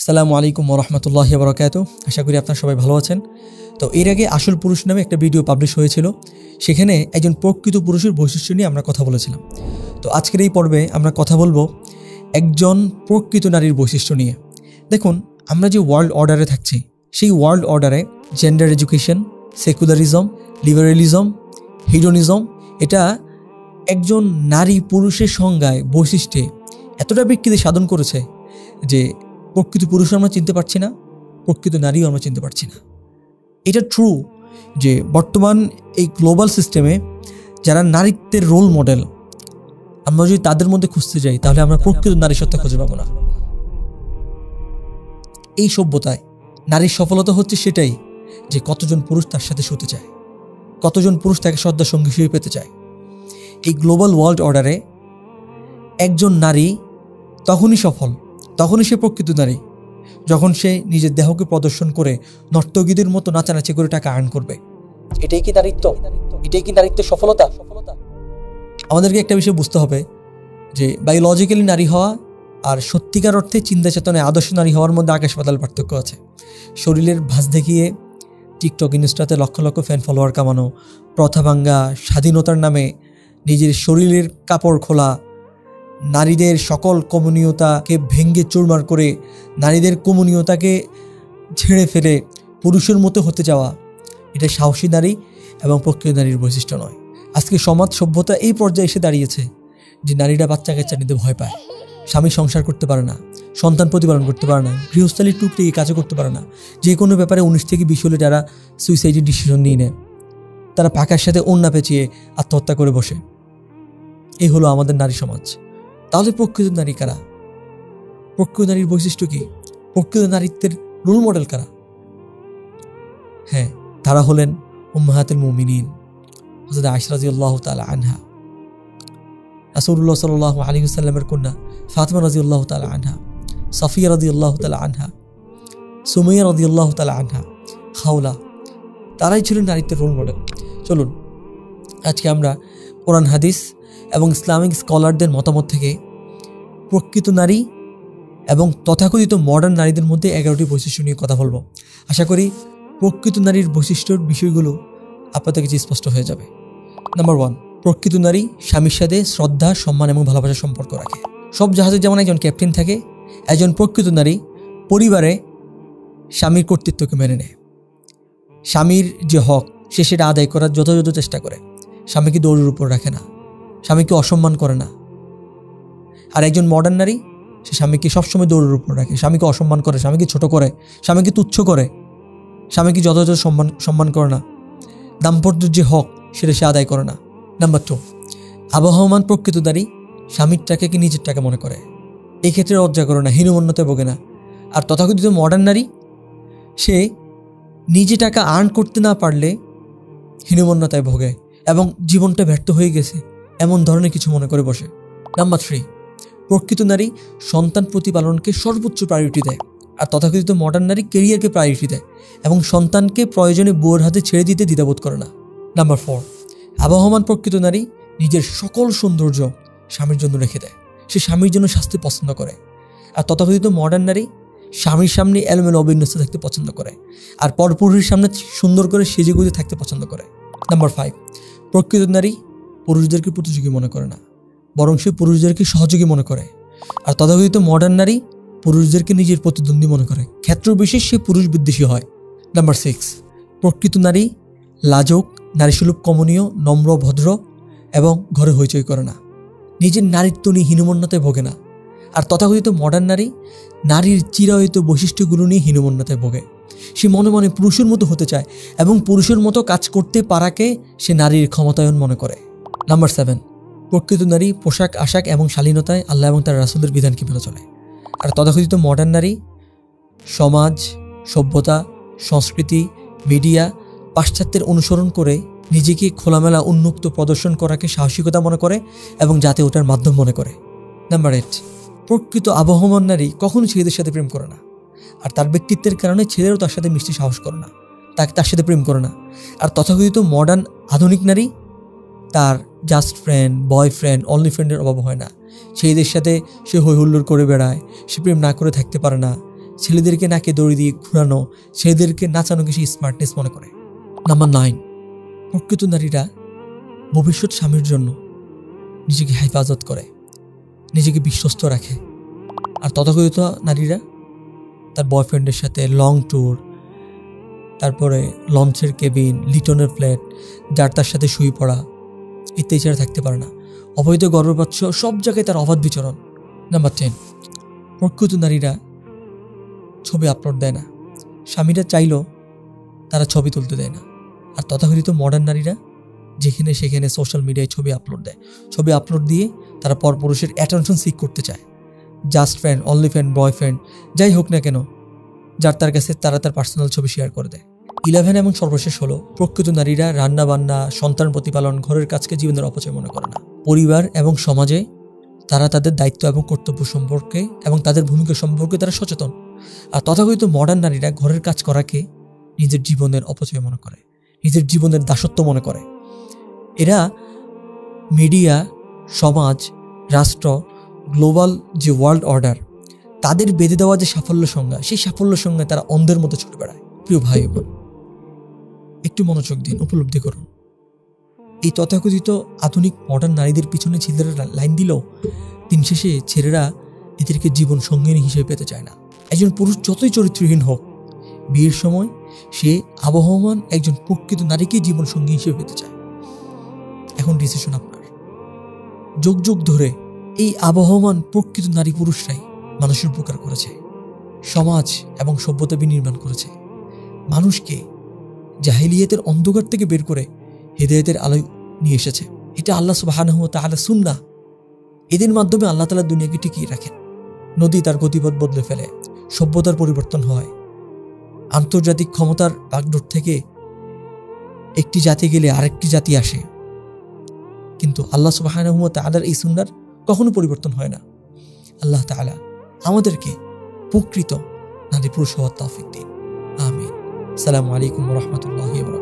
আসসালামু আলাইকুম ওয়া রাহমাতুল্লাহি ওয়া বারাকাতুহু। আশা করি আপনারা সবাই ভালো আছেন। তো এর আগে আসল পুরুষ নামে একটা ভিডিও পাবলিশ হয়েছিল, সেখানে একজন প্রকৃত পুরুষের বৈশিষ্ট্য নিয়ে আমরা কথা বলেছিলাম। তো আজকের এই পর্বে আমরা কথা বলবো একজন প্রকৃত নারীর বৈশিষ্ট্য নিয়ে। দেখুন, আমরা যে ওয়ার্ল্ড অর্ডারে থাকছি, সেই ওয়ার্ল্ড অর্ডারে gender education, secularism, liberalism, hedonism, এটা একজন নারী পুরুষের সংজ্ঞায় বৈশিষ্ট্যে এতটা বিকৃতি সাধন করেছে যে প্রকৃত পুরুষও আমরা চিনতে পারছি না, প্রকৃত নারীও আমরা চিনতে পারছি না। এটা ট্রু যে বর্তমান এই গ্লোবাল সিস্টেমে যারা নারীত্বের রোল মডেল, আমরা যদি তাদের মধ্যে খুঁজতে যাই তাহলে আমরা প্রকৃত নারী সত্তা খুঁজে পাবো না। এই সভ্যতায় নারীর সফলতা হচ্ছে সেটাই যে কতজন পুরুষ তার সাথে শুতে চায়, কতজন পুরুষ তাকে শ্রদ্ধা সঙ্গী হিসেবে পেতে চায়। এই গ্লোবাল ওয়ার্ল্ড অর্ডারে একজন নারী তখনই সফল, তখনই সে প্রকৃত নারী যখন সে নিজের দেহকে প্রদর্শন করে নর্তকীদের মতো নাচানাচি করে টাকা আর্ন করবে। এটাই কি নারীত্ব? এটাই কি নারীত্বের সফলতা? আমাদেরকে একটা বিষয় বুঝতে হবে যে বায়োলজিক্যালি নারী হওয়া আর সত্যিকার অর্থে চিন্তা চেতনায় আদর্শ নারী হওয়ার মধ্যে আকাশ পাতাল পার্থক্য আছে। শরীরের ভাঁজ দেখিয়ে TikTok, ইনস্টাতে lakh lakh fan follower কামানো, প্রথা ভাঙ্গা, স্বাধীনতার নামে নিজের শরীরের কাপড় খোলা, নারীদের সকল কমনীয়তাকে ভেঙ্গে চুরমার করে নারীদের কমনীয়তাকে ঝেড়ে ফেলে পুরুষের মতো হতে যাওয়া, এটা সাহসী নারী এবং প্রকৃত নারীর বৈশিষ্ট্য নয়। আজকে সমাজ সভ্যতা এই পর্যায়ে এসে দাঁড়িয়েছে যে নারীরা বাচ্চা কাচ্চা নিতে ভয় পায়, স্বামী সংসার করতে পারে না, সন্তান প্রতিপালন করতে পারে না, গৃহস্থালির টুকটিকে কাজও করতে পারে না। যে কোনো ব্যাপারে 19 থেকে 20 হলে যারা সুইসাইডের ডিসিশন নিয়ে নেয়, তারা পাকার সাথে ওড়না পেঁচিয়ে আত্মহত্যা করে বসে। এই হলো আমাদের নারী সমাজ। তাহলে প্রকৃত নারী কারা? প্রকৃত নারীর বৈশিষ্ট্য কি? প্রকৃত নারীত্বের রোল মডেল কারা? হ্যাঁ, তারা হলেন উম্মাহাতুল মুমিনিন, হযরত আয়েশা রাদিয়াল্লাহু তাআলা আনহা, রাসূলুল্লাহ সাল্লাল্লাহু আলাইহি ওয়াসাল্লামের কন্যা ফাতিমা রাদিয়াল্লাহু তাআলা আনহা, সাফিয়া রাদিয়াল্লাহু তাআলা আনহা, সুমাইয়া রাদিয়াল্লাহু তাআলা আনহা, খাওলা, তারাই ছিলেন নারীত্বের রোল মডেল। চলুন আজকে আমরা কোরআন হাদিস এবং ইসলামিক স্কলারদের মতামত থেকে প্রকৃত নারী এবং তথাকথিত মডার্ন নারীদের মধ্যে 11টি বৈশিষ্ট্য নিয়ে কথা বলবো। আশা করি প্রকৃত নারীর বৈশিষ্ট্যর বিষয়গুলো আপনাদের কাছে স্পষ্ট হয়ে যাবে। নাম্বার 1, প্রকৃত নারী স্বামীর সাথে শ্রদ্ধা, সম্মান এবং ভালোবাসার সম্পর্ক রাখে। সব জাহাজে যেমন একজন ক্যাপ্টেন থাকে, একজন প্রকৃত নারী পরিবারে স্বামীর কর্তৃত্বকে মেনে নেয়। স্বামীর যে হক সে সেটা আদায় করার যথাযথ চেষ্টা করে, স্বামীকে দৌড়ের উপর রাখে না, স্বামীকে অসম্মান করে না। আর একজন মডার্ন নারী সে স্বামীকে সবসময় দৌড়ের উপর রাখে, স্বামীকে অসম্মান করে, স্বামীকে ছোট করে, স্বামীকে তুচ্ছ করে, স্বামীকে যথাযথ সম্মান করে না, দাম্পত্যের যে হক সেটা সে আদায় করে না। নাম্বার 2, আবহমান প্রকৃত নারী স্বামীর টাকাকে নিজের টাকা মনে করে, এই ক্ষেত্রে লজ্জা করে না, হীনমন্যতায় ভোগে না। আর তথাকথিত মডার্ন নারী সে নিজে টাকা আর্ন করতে না পারলে হীনমন্যতায় ভোগে এবং জীবনটা ব্যর্থ হয়ে গেছে এমন ধরনের কিছু মনে করে বসে। নাম্বার 3, প্রকৃত নারী সন্তান প্রতিপালনকে সর্বোচ্চ প্রায়োরিটি দেয়, আর তথাকথিত মডার্ন নারী কেরিয়ারকে প্রায়োরিটি দেয় এবং সন্তানকে প্রয়োজনে বউয়ের হাতে ছেড়ে দিতে দ্বিধাবোধ করে না। নাম্বার 4, আবহমান প্রকৃত নারী নিজের সকল সৌন্দর্য স্বামীর জন্য রেখে দেয়, সে স্বামীর জন্য স্বাস্থ্য পছন্দ করে। আর তথাকথিত মডার্ন নারী স্বামীর সামনে এলোমেলো অবিন্যস্ত থাকতে পছন্দ করে আর পরপুরুষের সামনে সুন্দর করে সেজেগুজে থাকতে পছন্দ করে। নাম্বার 5, প্রকৃত নারী পুরুষদেরকে প্রতিযোগী মনে করে না, বরং সে পুরুষদেরকে সহযোগী মনে করে। আর তথাকথিত মডার্ন নারী পুরুষদেরকে নিজের প্রতিদ্বন্দ্বী মনে করে, ক্ষেত্র বিশেষ সে পুরুষ বিদ্বেষী হয়। নাম্বার 6, প্রকৃত নারী লাজুক, নারীসুলভ, কমনীয়, নম্র, ভদ্র এবং ঘরে হইচই করে না, নিজের নারীত্ব নিয়ে হীনমন্যতায় ভোগে না। আর তথাকথিত মডার্ন নারী নারীর চিরায়িত বৈশিষ্ট্যগুলো নিয়ে হীনমন্যতায় ভোগে, সে মনে মনে পুরুষের মতো হতে চায় এবং পুরুষের মতো কাজ করতে পারাকে সে নারীর ক্ষমতায়ন মনে করে। নাম্বার 7, প্রকৃত নারী পোশাক আশাক এবং শালীনতায় আল্লাহ এবং তার রাসূলের বিধানকে মেনে চলে। আর তথাকথিত মডার্ন নারী সমাজ, সভ্যতা, সংস্কৃতি, মিডিয়া, পাশ্চাত্যের অনুসরণ করে নিজেকে খোলামেলা উন্মুক্ত প্রদর্শন করাকে সাহসিকতা মনে করে এবং যাতে ওটার মাধ্যম মনে করে। নাম্বার 8, প্রকৃত আবহমান নারী কখনো ছেলেদের সাথে প্রেম করে না, আর তার ব্যক্তিত্বের কারণে ছেলেরাও তার সাথে মিশতে সাহস করে না, তার সাথে প্রেম করে না। আর তথাকথিত মডার্ন আধুনিক নারী তার জাস্ট ফ্রেন্ড, বয়ফ্রেন্ড, অনলি ফ্রেন্ডের অভাব হয় না, ছেলেদের সাথে সে হই হুল্লোড় করে বেড়ায়, সে প্রেম না করে থাকতে পারে না, ছেলেদেরকে নাকে দড়ি দিয়ে ঘুরানো, ছেলেদেরকে নাচানোকে সে স্মার্টনেস মনে করে। নাম্বার 9, প্রকৃত নারীরা ভবিষ্যৎ স্বামীর জন্য নিজেকে হেফাজত করে, নিজেকে বিশ্বস্ত রাখে। আর তথাকথিত নারীরা তার বয়ফ্রেন্ডের সাথে লং ট্যুর, তারপরে লঞ্চের কেবিন, লিটনের ফ্ল্যাট, যার তার সাথে শুয়ে পড়া ইত্যাদি ছাড়া থাকতে পারে না। অবৈধ গর্ভপাত সব জায়গায় তার অবাধ বিচরণ। নাম্বার 10, প্রকৃত নারীরা ছবি আপলোড দেয় না। স্বামীরা চাইলেও তারা ছবি তুলতে দেয় না। আর তথাকথিত মডার্ন নারীরা যেখানে সেখানে সোশ্যাল মিডিয়ায় ছবি আপলোড দেয়। ছবি আপলোড দিয়ে তারা পরপুরুষের অ্যাটেনশন সিক করতে চায়। Just friend, only friend, boyfriend, যাই হোক না কেন, যার তার কাছে তারা তার পার্সোনাল ছবি শেয়ার করে দেয়। 11 এবং সর্বশেষ হলো, প্রকৃত নারীরা রান্না বান্না, সন্তান প্রতিপালন, ঘরের কাজকে জীবনের অপচয় মনে করে না। পরিবার এবং সমাজে তারা তাদের দায়িত্ব এবং কর্তব্য সম্পর্কে এবং তাদের ভূমিকা সম্পর্কে তারা সচেতন। আর তথাকথিত মডার্ন নারীরা ঘরের কাজ করাকে নিজের জীবনের অপচয় মনে করে, নিজের জীবনের দাসত্ব মনে করে। এরা মিডিয়া, সমাজ, রাষ্ট্র, গ্লোবাল যে ওয়ার্ল্ড অর্ডার, তাদের বেঁধে দেওয়া যে সাফল্য সংজ্ঞা, সেই সাফল্য সংজ্ঞায় তারা অন্ধের মতো ছুটে বেড়ায়। প্রিয় ভাই বোন, একটু মনোযোগ দিন, উপলব্ধি করুন। এই তথাকথিত আধুনিক মডার্ন নারীদের পিছনে ছেলেরা লাইন দিলেও দিন শেষে ছেলেরা এদেরকে জীবন সঙ্গিনী হিসেবে পেতে চায় না। একজন পুরুষ যতই চরিত্রহীন হোক, বিয়ের সময় সে আবহমান একজন প্রকৃত নারীকেই জীবন সঙ্গী হিসেবে পেতে চায়। এখন ডিসিশন আপনার। যুগ যুগ ধরে এই আবহমান প্রকৃত নারী পুরুষরাই মানুষের উপকার করেছে, সমাজ এবং সভ্যতা বিনির্মাণ করেছে, মানুষকে জাহিলিয়াতের অন্ধকার থেকে বের করে হিদায়াতের আলোয় নিয়ে এসেছে। এটা আল্লাহ সুবহানাহু ওয়া তাআলা সুন্নাহ। এদের মাধ্যমে আল্লাহ তাআলা দুনিয়াকে টিকিয়ে রাখেন। নদী তার গতিপথ বদলে ফেলে, সভ্যতার পরিবর্তন হয়, আন্তর্জাতিক ক্ষমতার বাগডোর থেকে একটি জাতি গেলে আরেকটি জাতি আসে, কিন্তু আল্লাহ সুবহানাহু ওয়া তাআলার এই সুন্নাহর কখনো পরিবর্তন হয় না। আল্লাহ তাআলা আমাদেরকে প্রকৃত নারী পুরুষ হওয়ার তৌফিক দিন। আমিন। আসসালামু আলাইকুম ওয়া রাহমাতুল্লাহি ওয়া বারাকাতুহু।